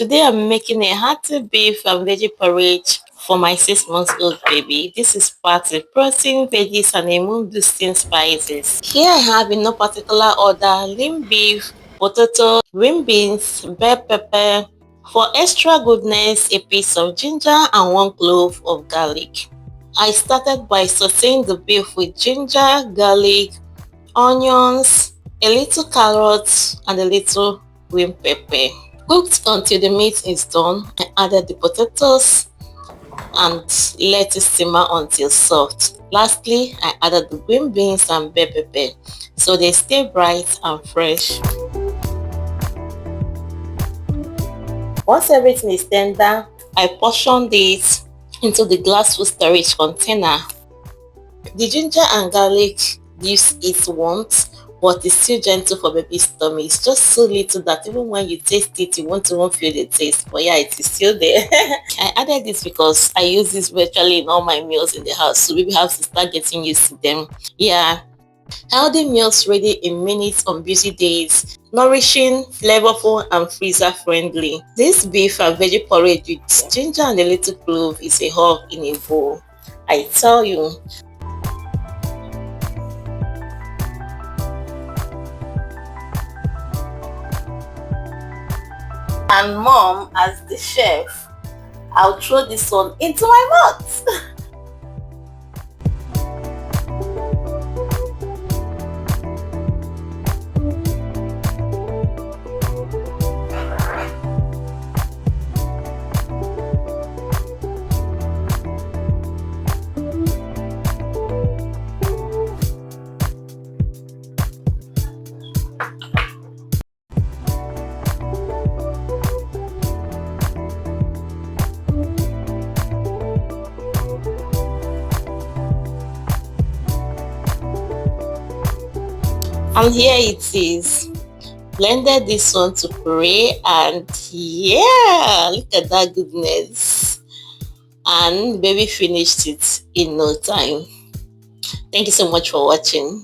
Today I'm making a hearty beef and veggie porridge for my 6 months old baby. This is packed with protein, veggies and immune boosting spices. Here I have in no particular order lean beef, potato, green beans, bell pepper. For extra goodness, a piece of ginger and 1 clove of garlic. I started by sauteing the beef with ginger, garlic, onions, a little carrot and a little green pepper. Cooked until the meat is done, I added the potatoes and let it simmer until soft. Lastly, I added the green beans and bell pepper so they stay bright and fresh. Once everything is tender, I portioned it into the glass food storage container. The ginger and garlic gives it warmth, but it's still gentle for baby's tummy. It's just so little that even when you taste it, you won't feel the taste. But yeah, it is still there. I added this because I use this virtually in all my meals in the house, so baby has to start getting used to them. Yeah, healthy meals ready in minutes on busy days. Nourishing, flavorful and freezer friendly. This beef and veggie porridge with ginger and a little clove is a hug in a bowl. I tell you. And mom, as the chef, I'll throw this one into my mouth. And here it is. Blended this one to puree and yeah, look at that goodness. And baby finished it in no time. Thank you so much for watching.